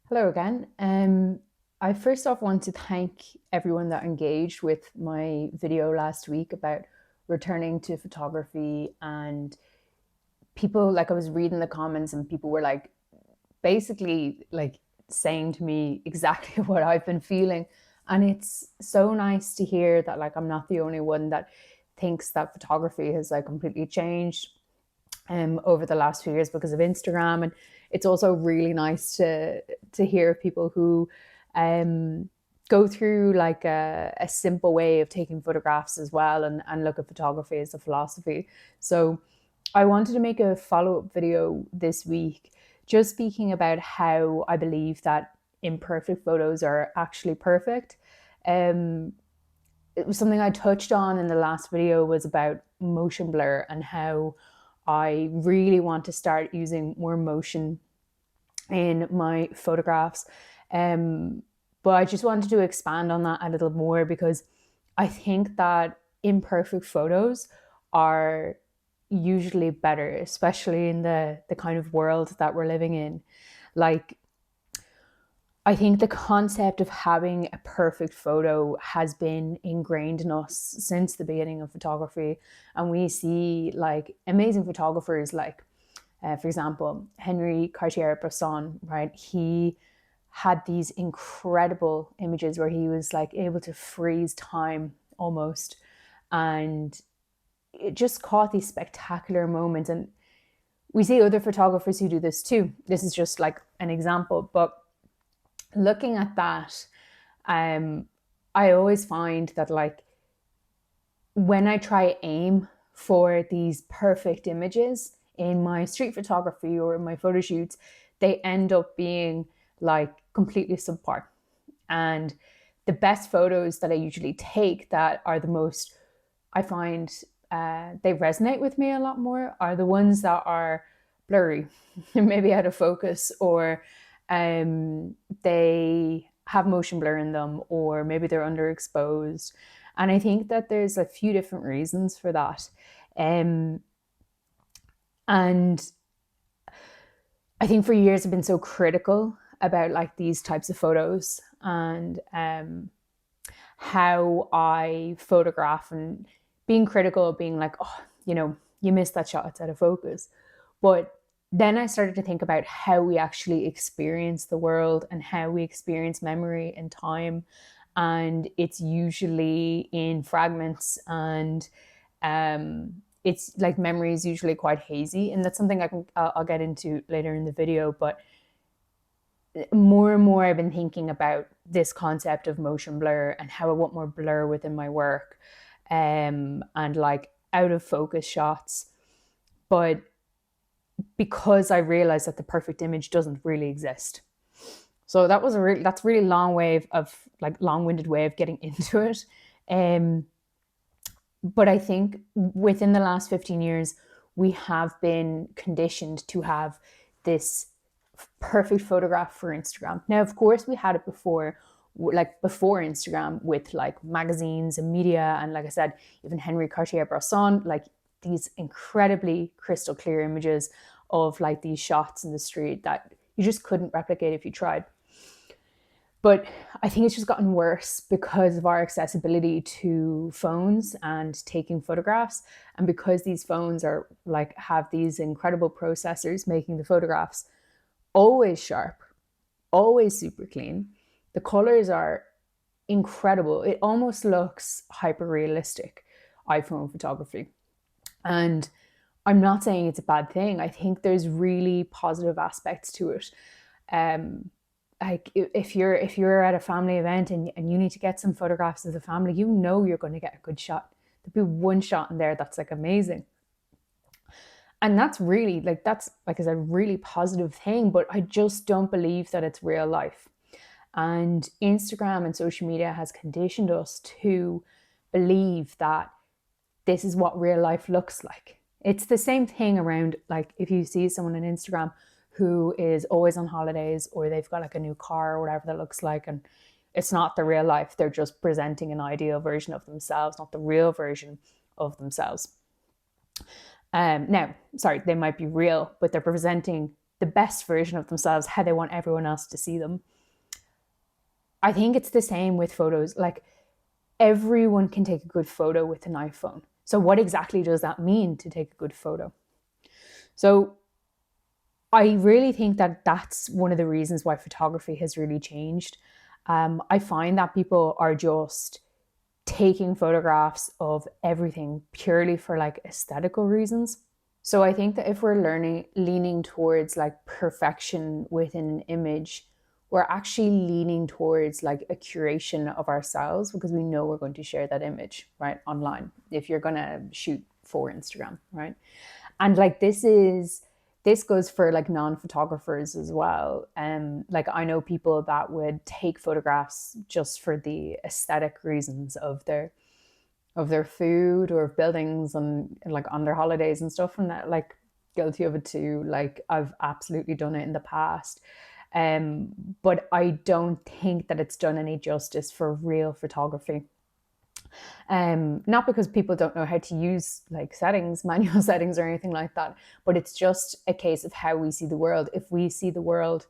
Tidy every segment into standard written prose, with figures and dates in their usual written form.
Hello again. I first off want to thank everyone that engaged with my video last week about returning to photography, and people, like, I was reading the comments and people were like basically like saying to me exactly what I've been feeling. And it's so nice to hear that like I'm not the only one that thinks that photography has like completely changed over the last few years because of Instagram. And it's also really nice to hear people who um, go through like a simple way of taking photographs as well, and look at photography as a philosophy. So I wanted to make a follow-up video this week just speaking about how I believe that imperfect photos are actually perfect. Um, it was something I touched on in the last video was about motion blur and how I really want to start using more motion in my photographs. Um, but I just wanted to expand on that a little more because I think that imperfect photos are usually better, especially in the kind of world that we're living in. Like, I think the concept of having a perfect photo has been ingrained in us since the beginning of photography. And we see like amazing photographers, like, for example, Henry Cartier-Bresson, right? He had these incredible images where he was like able to freeze time almost. And it just caught these spectacular moments. And we see other photographers who do this too. This is just like an example. But looking at that, um, I always find that like when I try aim for these perfect images in my street photography or in my photo shoots, they end up being like completely subpar. And the best photos that I usually take that are the most, I find they resonate with me a lot more, are the ones that are blurry, maybe out of focus, or they have motion blur in them, or maybe they're underexposed. And I think that there's a few different reasons for that. Um, and I think for years I've been so critical about like these types of photos and how I photograph, and being critical of being like, oh, you missed that shot, it's out of focus. But then I started to think about how we actually experience the world and how we experience memory and time. And it's usually in fragments, and it's like memory is usually quite hazy. And that's something I'll get into later in the video. But more and more I've been thinking about this concept of motion blur and how I want more blur within my work, and like out of focus shots. But because I realized that the perfect image doesn't really exist. So that's really long way of like long-winded way of getting into it. Um, but I think within the last 15 years, we have been conditioned to have this perfect photograph for Instagram. Now, of course, we had it before, like before Instagram, with like magazines and media. And like I said, even Henry Cartier-Bresson, like these incredibly crystal clear images of like these shots in the street that you just couldn't replicate if you tried. But I think it's just gotten worse because of our accessibility to phones and taking photographs. And because these phones are like have these incredible processors making the photographs always sharp, always super clean. The colors are incredible. It almost looks hyper realistic, iPhone photography. And I'm not saying it's a bad thing. I think there's really positive aspects to it. Um, like if you're at a family event and you need to get some photographs of the family, you're going to get a good shot. There'll be one shot in there that's like amazing. And that's like I said, really positive thing, but I just don't believe that it's real life. And Instagram and social media has conditioned us to believe that this is what real life looks like. It's the same thing around like if you see someone on Instagram who is always on holidays, or they've got like a new car or whatever that looks like, and it's not the real life. They're just presenting an ideal version of themselves, not the real version of themselves. Now, sorry, they might be real, but they're presenting the best version of themselves, how they want everyone else to see them. I think it's the same with photos. Like, everyone can take a good photo with an iPhone. So what exactly does that mean to take a good photo? So I really think that that's one of the reasons why photography has really changed. I find that people are just taking photographs of everything purely for like aesthetical reasons. So I think that if we're leaning towards like perfection within an image, we're actually leaning towards like a curation of ourselves, because we know we're going to share that image, right, online, if you're going to shoot for Instagram, right? And like this goes for like non-photographers as well. Like, I know people that would take photographs just for the aesthetic reasons of their food or buildings and like on their holidays and stuff, and that, like, guilty of it too. Like, I've absolutely done it in the past. But I don't think that it's done any justice for real photography. Not because people don't know how to use like settings, manual settings or anything like that, but it's just a case of how we see the world. If we see the world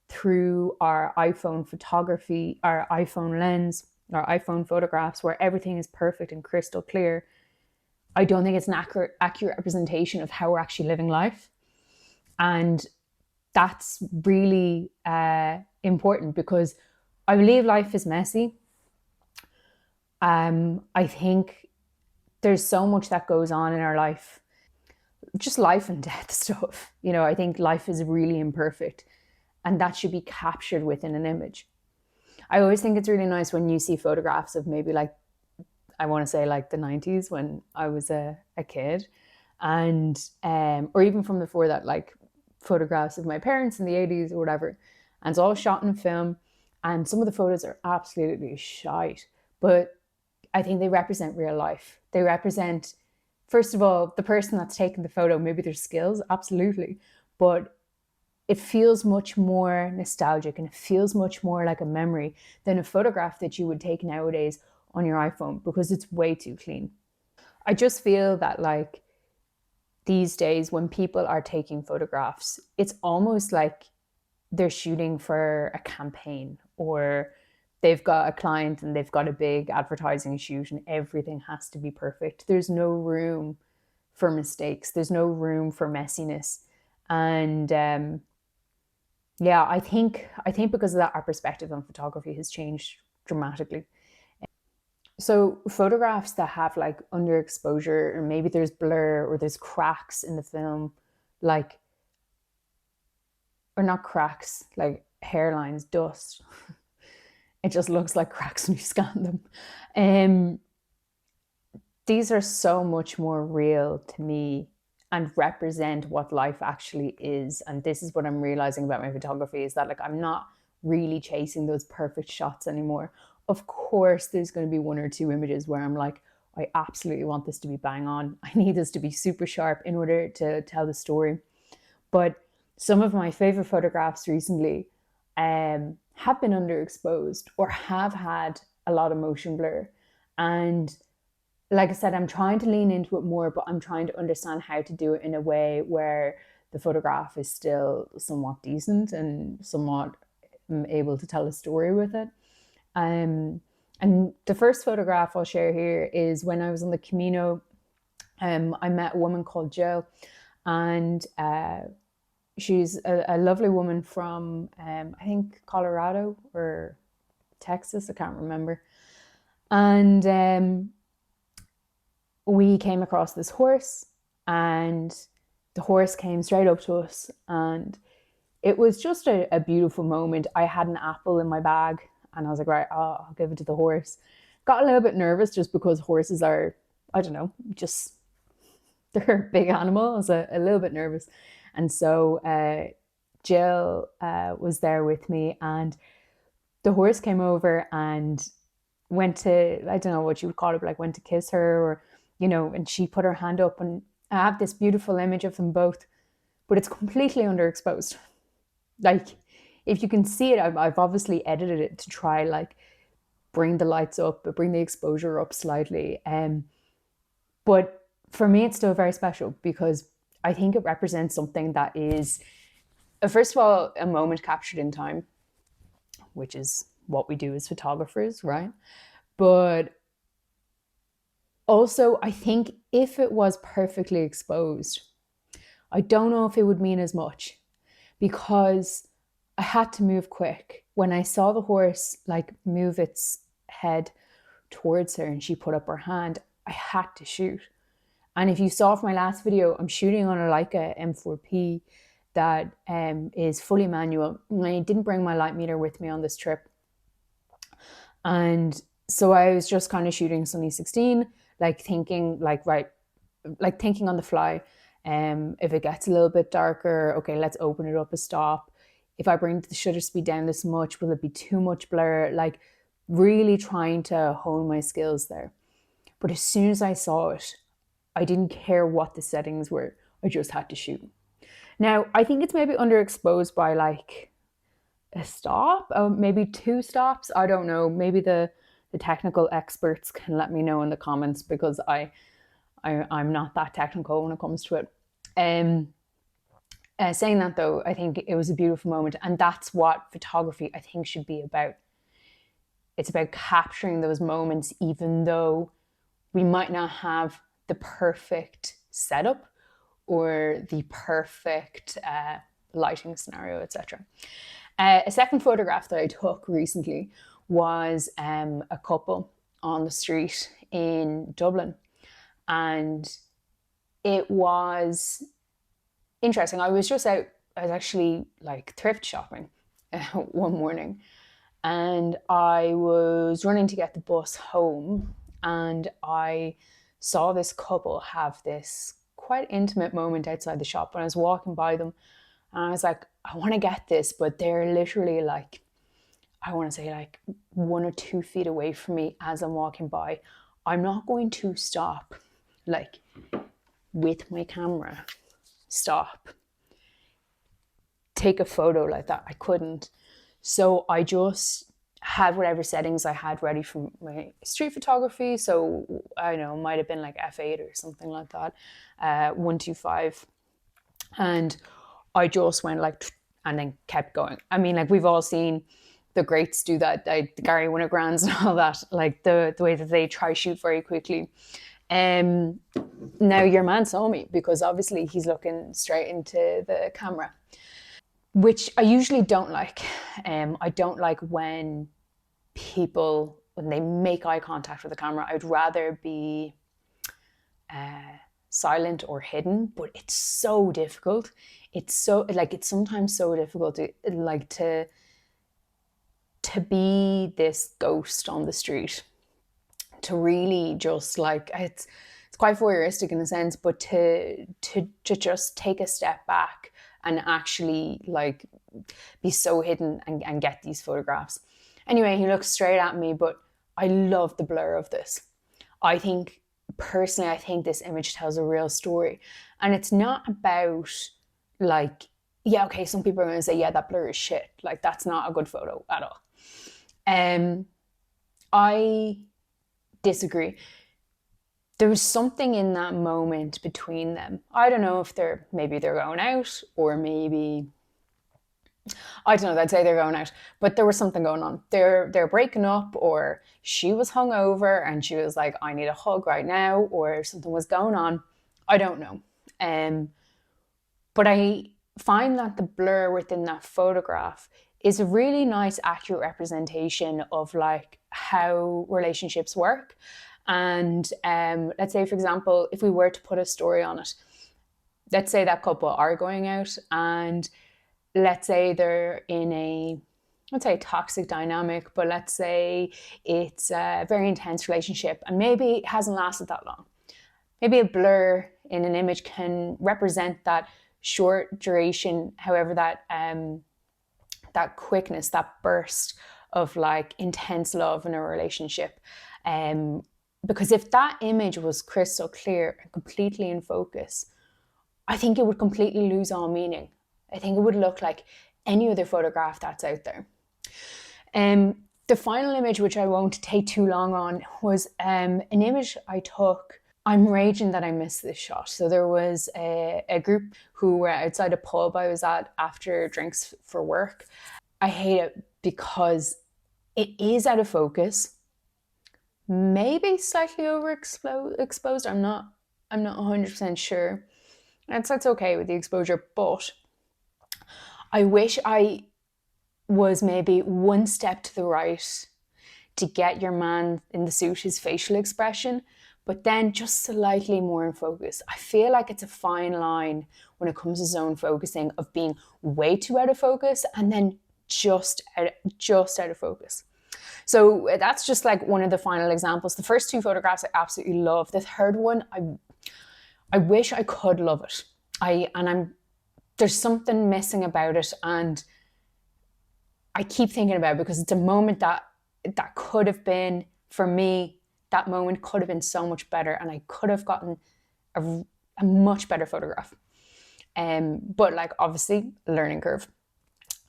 through our iPhone photography, our iPhone lens, our iPhone photographs, where everything is perfect and crystal clear, I don't think it's an accurate representation of how we're actually living life. And that's really important, because I believe life is messy. I think there's so much that goes on in our life, just life and death stuff. I think life is really imperfect, and that should be captured within an image. I always think it's really nice when you see photographs of maybe like, I want to say like the 90s when I was a kid, and or even from before that, like photographs of my parents in the 80s or whatever. And it's all shot in film, and some of the photos are absolutely shite, but I think they represent real life. They represent, first of all, the person that's taken the photo, maybe their skills, absolutely, but it feels much more nostalgic and it feels much more like a memory than a photograph that you would take nowadays on your iPhone, because it's way too clean. I just feel that, like, these days when people are taking photographs, it's almost like they're shooting for a campaign, or they've got a client and they've got a big advertising shoot and everything has to be perfect. There's no room for mistakes. There's no room for messiness. And yeah, I think because of that, our perspective on photography has changed dramatically. So photographs that have like underexposure, or maybe there's blur or there's cracks in the film, like, or not cracks, like hairlines, dust. It just looks like cracks when you scan them. Um, these are so much more real to me and represent what life actually is. And this is what I'm realizing about my photography, is that, like, I'm not really chasing those perfect shots anymore. Of course, there's going to be one or two images where I'm like, I absolutely want this to be bang on. I need this to be super sharp in order to tell the story. But some of my favorite photographs recently have been underexposed or have had a lot of motion blur. And like I said, I'm trying to lean into it more, but I'm trying to understand how to do it in a way where the photograph is still somewhat decent and somewhat able to tell a story with it. Um, and the first photograph I'll share here is when I was on the Camino. I met a woman called Jill, and she's a lovely woman from, I think, Colorado or Texas, I can't remember. And we came across this horse, and the horse came straight up to us, and it was just a beautiful moment. I had an apple in my bag, and I was like, right, I'll give it to the horse. Got a little bit nervous just because horses are, I don't know, just, they're a big animal. I was a little bit nervous. And so Jill was there with me, and the horse came over and went to, I don't know what you would call it, but like went to kiss her, or, and she put her hand up, and I have this beautiful image of them both, but it's completely underexposed. Like, if you can see it, I've obviously edited it to try like bring the lights up, but bring the exposure up slightly. But for me, it's still very special because I think it represents something that is First of all, a moment captured in time, which is what we do as photographers, right? But also, I think if it was perfectly exposed, I don't know if it would mean as much, because I had to move quick. When I saw the horse like move its head towards her and she put up her hand, I had to shoot. And if you saw from my last video, I'm shooting on a Leica M4P that is fully manual. I didn't bring my light meter with me on this trip. And so I was just kind of shooting Sunny 16, like thinking like, right, like thinking on the fly. If it gets a little bit darker, okay, let's open it up a stop. If I bring the shutter speed down this much, will it be too much blur? Like really trying to hone my skills there. But as soon as I saw it, I didn't care what the settings were. I just had to shoot. Now, I think it's maybe underexposed by like a stop, maybe two stops. I don't know. Maybe the technical experts can let me know in the comments, because I'm not that technical when it comes to it. Saying that though, I think it was a beautiful moment, and that's what photography I think should be about. It's about capturing those moments, even though we might not have the perfect setup or the perfect lighting scenario, etc. A second photograph that I took recently was a couple on the street in Dublin, and it was interesting. I was actually like thrift shopping one morning, and I was running to get the bus home, and I saw this couple have this quite intimate moment outside the shop when I was walking by them. And I was like, I want to get this, but they're literally like, I want to say like 1 or 2 feet away from me as I'm walking by. I'm not going to stop, like with my camera, stop, take a photo like that. I couldn't. So I just had whatever settings I had ready from my street photography. So I don't know, might have been like f8 or something like that, 125. And I just went like, and then kept going. I mean, like we've all seen the greats do that, like the Gary Winograns and all that, like the way that they try shoot very quickly. Now your man saw me, because obviously he's looking straight into the camera, which I usually don't like. I don't like when when they make eye contact with the camera. I'd rather be silent or hidden, but it's so difficult. It's sometimes so difficult to be this ghost on the street, to really just like it's quite voyeuristic in a sense, but to just take a step back and actually like be so hidden and get these photographs. Anyway, he looks straight at me, but I love the blur of this. I think personally, I think this image tells a real story, and it's not about like, yeah, okay, some people are going to say, yeah, that blur is shit. Like that's not a good photo at all. I disagree. There was something in that moment between them. I don't know if maybe they're going out, or maybe I don't know. I'd say they're going out, but there was something going on. They're breaking up, or she was hungover and she was like, "I need a hug right now," or something was going on. I don't know. But I find that the blur within that photograph is a really nice, accurate representation of like how relationships work. And let's say, for example, if we were to put a story on it, let's say that couple are going out, and let's say they're in let's say toxic dynamic, but let's say it's a very intense relationship and maybe it hasn't lasted that long. Maybe a blur in an image can represent that short duration, however, that quickness, that burst of like intense love in a relationship. Because if that image was crystal clear and completely in focus, I think it would completely lose all meaning. I think it would look like any other photograph that's out there. The final image, which I won't take too long on, was an image I took I'm raging that I missed this shot. So there was a group who were outside a pub I was at after drinks for work. I hate it because it is out of focus, maybe slightly overexposed. I'm not 100% sure. That's okay with the exposure, but I wish I was maybe one step to the right to get your man in the suit his facial expression, but then just slightly more in focus. I feel like it's a fine line when it comes to zone focusing of being way too out of focus and then just out of focus. So that's just like one of the final examples. The first two photographs I absolutely love. The third one, I wish I could love it. There's something missing about it, and I keep thinking about it because it's a moment that could have been, for me, that moment could have been so much better, and I could have gotten a much better photograph. But like obviously learning curve.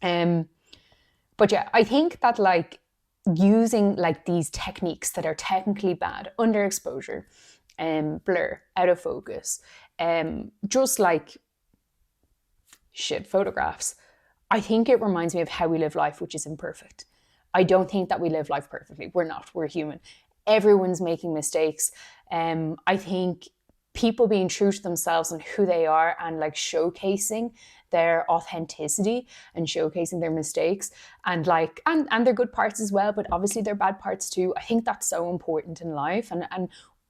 But yeah, I think that like using like these techniques that are technically bad, underexposure, blur, out of focus, just like shit photographs, I think it reminds me of how we live life, which is imperfect. I don't think that we live life perfectly. We're not. We're human. Everyone's making mistakes. I think people being true to themselves and who they are and like showcasing their authenticity and showcasing their mistakes and like and their good parts as well, but obviously their bad parts too. I think that's so important in life, and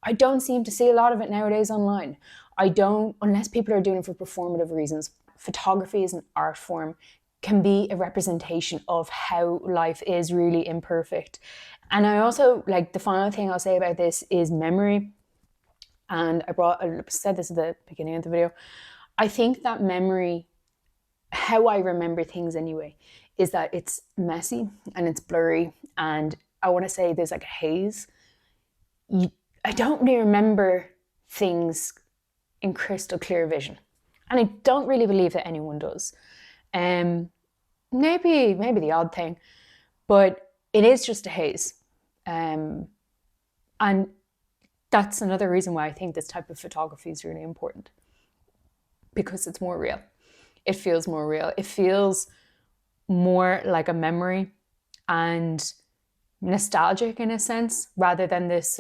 I don't seem to see a lot of it nowadays online. I don't, unless people are doing it for performative reasons. Photography is an art form, can be a representation of how life is really imperfect. And I also like, the final thing I'll say about this is memory. And I said this at the beginning of the video. I think that memory, how I remember things anyway, is that it's messy and it's blurry. And I want to say there's like a haze. I don't really remember things in crystal clear vision. And I don't really believe that anyone does. Maybe the odd thing, but it is just a haze. And that's another reason why I think this type of photography is really important, because it's more real. It feels more real. It feels more like a memory and nostalgic in a sense, rather than this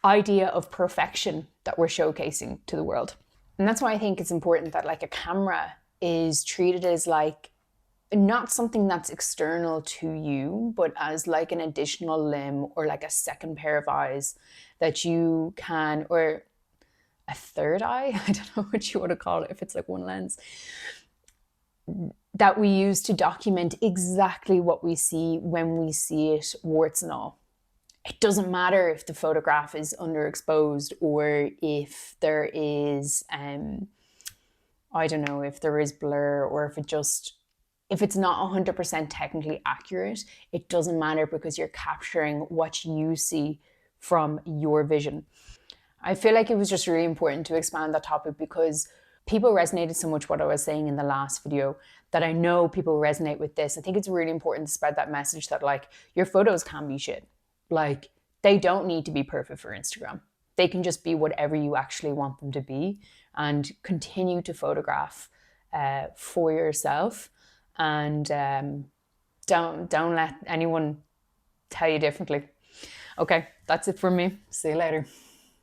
idea of perfection that we're showcasing to the world. And that's why I think it's important that like a camera is treated as like not something that's external to you, but as like an additional limb or like a second pair of eyes that you can, or a third eye, I don't know what you want to call it, if it's like one lens, that we use to document exactly what we see when we see it, warts and all. It doesn't matter if the photograph is underexposed or if there is, I don't know, if there is blur, or if it's not 100% technically accurate. It doesn't matter, because you're capturing what you see from your vision. I feel like it was just really important to expand that topic because people resonated so much what I was saying in the last video that I know people resonate with this. I think it's really important to spread that message that like your photos can be shit. Like they don't need to be perfect for Instagram. They can just be whatever you actually want them to be, and continue to photograph for yourself. And don't let anyone tell you differently. Okay, that's it from me. See you later.